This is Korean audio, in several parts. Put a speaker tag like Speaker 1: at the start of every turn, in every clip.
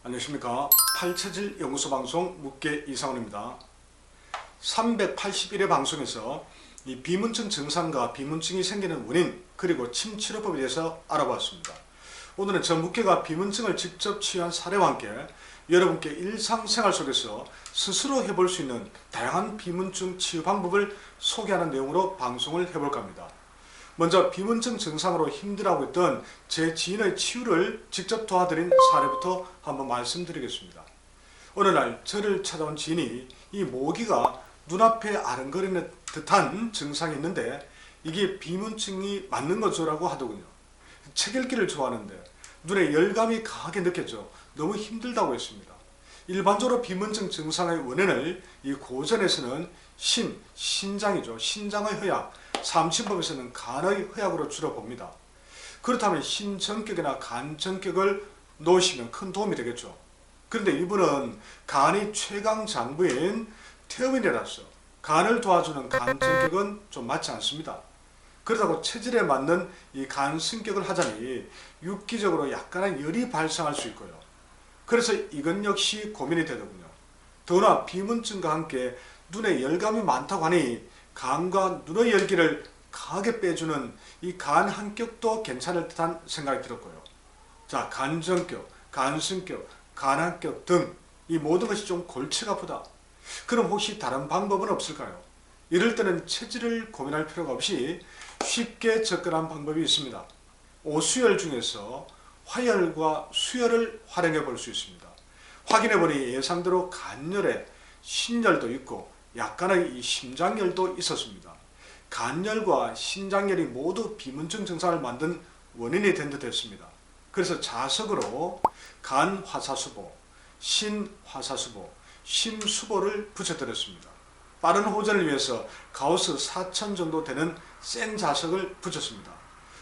Speaker 1: 안녕하십니까. 팔체질 연구소 방송 묻게 이상훈입니다. 381회 방송에서 이 비문증 증상과 비문증이 생기는 원인 그리고 침치료법에 대해서 알아보았습니다. 오늘은 저 묻게가 비문증을 직접 치유한 사례와 함께 여러분께 일상생활 속에서 스스로 해볼 수 있는 다양한 비문증 치유 방법을 소개하는 내용으로 방송을 해볼까 합니다. 먼저 비문증 증상으로 힘들어하고 있던 제 지인의 치유를 직접 도와드린 사례부터 한번 말씀드리겠습니다. 어느 날 저를 찾아온 지인이 이 모기가 눈앞에 아른거리는 듯한 증상이 있는데 이게 비문증이 맞는 거죠라고 하더군요. 책 읽기를 좋아하는데 눈에 열감이 강하게 느꼈죠. 너무 힘들다고 했습니다. 일반적으로 비문증 증상의 원인을 이 고전에서는 신장이죠. 신장의 허약, 삼신법에서는 간의 허약으로 주로 봅니다. 그렇다면 신전격이나 간전격을 놓으시면 큰 도움이 되겠죠. 그런데 이분은 간이 최강 장부인 태음인이라서 간을 도와주는 간전격은 좀 맞지 않습니다. 그렇다고 체질에 맞는 이 간승격을 하자니 육기적으로 약간의 열이 발생할 수 있고요. 그래서 이건 역시 고민이 되더군요. 더구나 비문증과 함께 눈에 열감이 많다고 하니 간과 눈의 열기를 강하게 빼주는 이 간 한격도 괜찮을 듯한 생각이 들었고요. 자, 간전격, 간승격, 간한격 등 이 모든 것이 좀 골치가 아프다. 그럼 혹시 다른 방법은 없을까요? 이럴 때는 체질을 고민할 필요가 없이 쉽게 접근한 방법이 있습니다. 오수열 중에서 화열과 수열을 활용해 볼 수 있습니다. 확인해 보니 예상대로 간열에 신열도 있고 약간의 이 심장열도 있었습니다. 간열과 신장열이 모두 비문증 증상을 만든 원인이 된 듯 했습니다. 그래서 자석으로 간화사수보, 신화사수보, 심수보를 붙여드렸습니다. 빠른 호전을 위해서 가우스 4000 정도 되는 센 자석을 붙였습니다.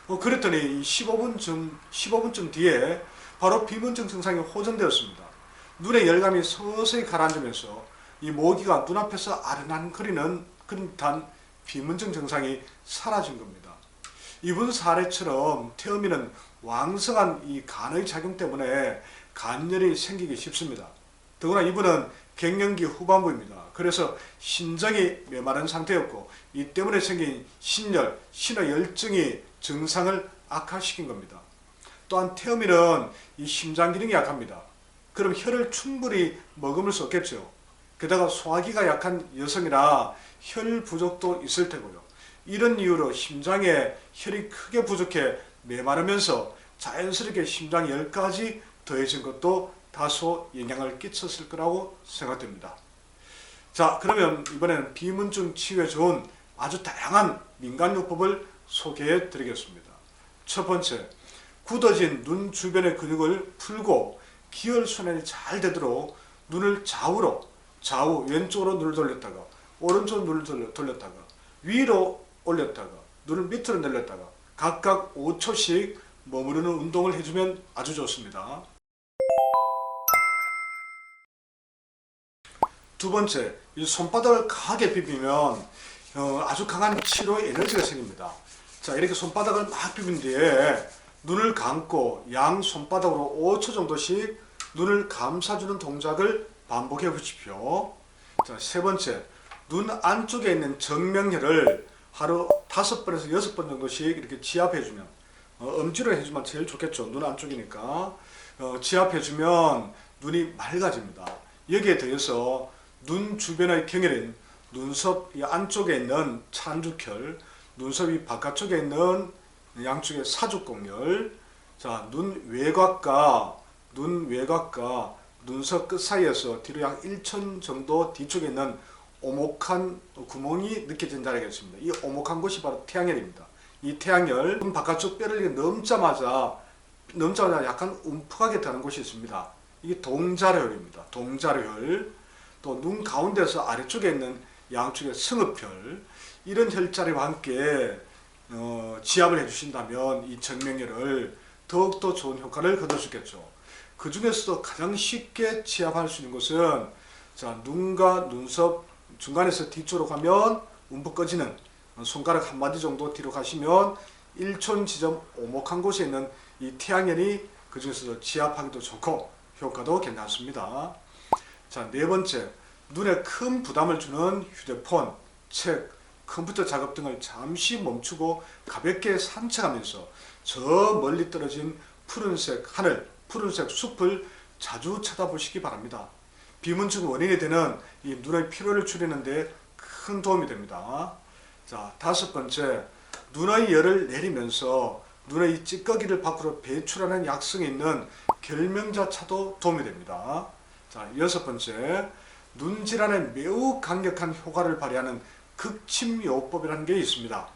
Speaker 1: 그랬더니 15분쯤 뒤에 바로 비문증 증상이 호전되었습니다. 눈의 열감이 서서히 가라앉으면서 이 모기가 눈앞에서 아른아른거리는 그런 듯한 비문증 증상이 사라진 겁니다. 이분 사례처럼 태음인은 왕성한 이 간의 작용 때문에 간열이 생기기 쉽습니다. 더구나 이분은 갱년기 후반부입니다. 그래서 신장이 메마른 상태였고 이 때문에 생긴 신열, 신의 증상을 악화시킨 겁니다. 또한 태음인은 이 심장 기능이 약합니다. 그럼 혈을 충분히 머금을 수 없겠죠. 게다가 소화기가 약한 여성이라 혈 부족도 있을 테고요. 이런 이유로 심장에 혈이 크게 부족해 메마르면서 자연스럽게 심장열까지 더해진 것도 다소 영향을 끼쳤을 거라고 생각됩니다. 자, 그러면 이번에는 비문증 치유에 좋은 아주 다양한 민간요법을 소개해 드리겠습니다. 첫 번째, 굳어진 눈 주변의 근육을 풀고 기혈순환이 잘 되도록 눈을 좌우 왼쪽으로 눈을 돌렸다가 오른쪽 눈을 돌렸다가 위로 올렸다가 눈을 밑으로 내렸다가 각각 5초씩 머무르는 운동을 해주면 아주 좋습니다. 두 번째, 이 손바닥을 강하게 비비면 아주 강한 치료의 에너지가 생깁니다. 자, 이렇게 손바닥을 막 비빈 뒤에 눈을 감고 양 손바닥으로 5초 정도씩 눈을 감싸주는 동작을 반복해 보십시오. 자, 세 번째, 눈 안쪽에 있는 정명혈을 하루 5번에서 6번 정도씩 이렇게 지압해주면 엄지로 해주면 제일 좋겠죠. 눈 안쪽이니까 지압해주면 눈이 맑아집니다. 여기에 더해서 눈 주변의 경혈인 눈썹 안쪽에 있는 찬죽혈, 눈썹 바깥쪽에 있는 양쪽의 사죽공혈, 자, 눈 외곽과 눈썹 끝 사이에서 뒤로 약 1천 정도 뒤쪽에 있는 오목한 구멍이 느껴진 자리겠습니다. 이 오목한 곳이 바로 태양혈입니다. 이 태양혈, 눈 바깥쪽 뼈를 넘자마자 약간 움푹하게 되는 곳이 있습니다. 이게 동자료혈입니다. 동자료혈. 또 눈 가운데서 아래쪽에 있는 양쪽의 승읍혈, 이런 혈자리와 함께 지압을 해주신다면 이 정명혈을 더욱더 좋은 효과를 거둘 수 있겠죠. 그 중에서도 가장 쉽게 지압할 수 있는 것은 자, 눈과 눈썹 중간에서 뒤쪽으로 가면 움푹 꺼지는 손가락 한마디 정도 뒤로 가시면 일촌 지점 오목한 곳에 있는 이 태양열이 그 중에서도 지압하기도 좋고 효과도 괜찮습니다. 자, 네 번째, 눈에 큰 부담을 주는 휴대폰, 책, 컴퓨터 작업 등을 잠시 멈추고 가볍게 산책하면서 저 멀리 떨어진 푸른색 하늘, 푸른색 숲을 자주 쳐다보시기 바랍니다. 비문증 원인이 되는 이 눈의 피로를 줄이는 데 큰 도움이 됩니다. 자, 다섯 번째, 눈의 열을 내리면서 눈의 찌꺼기를 밖으로 배출하는 약성이 있는 결명자차도 도움이 됩니다. 자, 여섯 번째, 눈 질환에 매우 강력한 효과를 발휘하는 극침요법이라는 게 있습니다.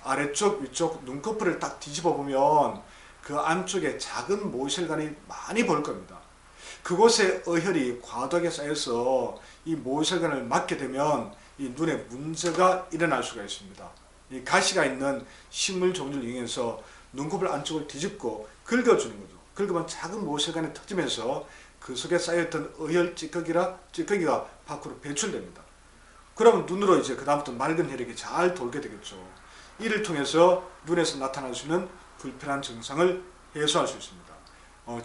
Speaker 1: 아래쪽 위쪽 눈꺼풀을 딱 뒤집어 보면 그 안쪽에 작은 모세혈관이 많이 보일 겁니다. 그곳에 어혈이 과도하게 쌓여서 이 모세혈관을 막게 되면 이 눈에 문제가 일어날 수가 있습니다. 이 가시가 있는 식물 종류를 이용해서 눈꺼풀 안쪽을 뒤집고 긁어주는 거죠. 긁으면 작은 모세혈관이 터지면서 그 속에 쌓였던 어혈 찌꺼기가 밖으로 배출됩니다. 그러면 눈으로 이제 그다음부터 맑은 혈액이 잘 돌게 되겠죠. 이를 통해서 눈에서 나타날 수 있는 불편한 증상을 해소할 수 있습니다.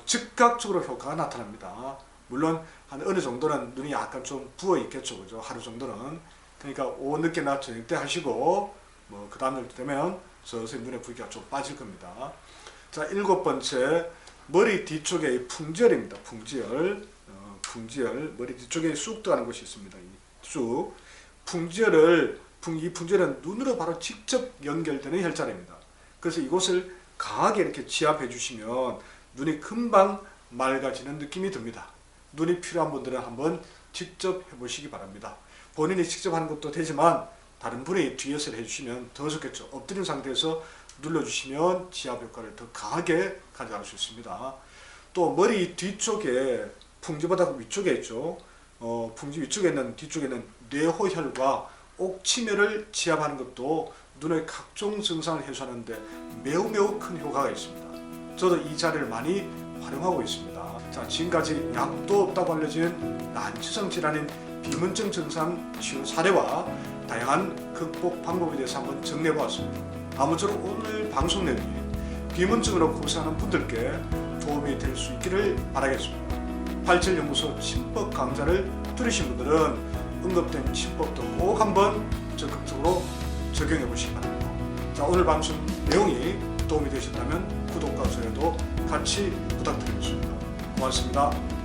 Speaker 1: 즉각적으로 효과가 나타납니다. 물론 한 어느 정도는 눈이 약간 좀 부어 있겠죠, 그죠? 하루 정도는. 그러니까 오후 늦게나 저녁 때 하시고 그 다음날 되면 서서히 눈의 붉기가 좀 빠질 겁니다. 자, 일곱 번째, 머리 뒤쪽에 풍지열입니다. 풍지열, 머리 뒤쪽에 쑥 들어가는 곳이 있습니다. 이 쑥. 이 풍지열은 눈으로 바로 직접 연결되는 혈자리입니다. 그래서 이곳을 강하게 이렇게 지압해 주시면 눈이 금방 맑아지는 느낌이 듭니다. 눈이 필요한 분들은 한번 직접 해보시기 바랍니다. 본인이 직접 하는 것도 되지만 다른 분이 뒤에서 해주시면 더 좋겠죠. 엎드린 상태에서 눌러주시면 지압 효과를 더 강하게 가져갈 수 있습니다. 또 머리 뒤쪽에 풍지보다 위쪽에 있죠. 풍지 위쪽에 있는 뒤쪽에 있는 뇌호혈과 옥침혈을 지압하는 것도 눈의 각종 증상을 해소하는데 매우 큰 효과가 있습니다. 저도 이 자리를 많이 활용하고 있습니다. 자, 지금까지 약도 없다고 알려진 난치성 질환인 비문증 증상 치유 사례와 다양한 극복 방법에 대해서 한번 정리해 보았습니다. 아무쪼록 오늘 방송 내용이 비문증으로 고생하는 분들께 도움이 될 수 있기를 바라겠습니다. 87연구소 침법 강좌를 들으신 분들은 언급된 침법도 꼭 한번 적극적으로 적용해 보시기 바랍니다. 자, 오늘 방송 내용이 도움이 되셨다면 구독과 좋아요도 같이 부탁드리겠습니다. 고맙습니다.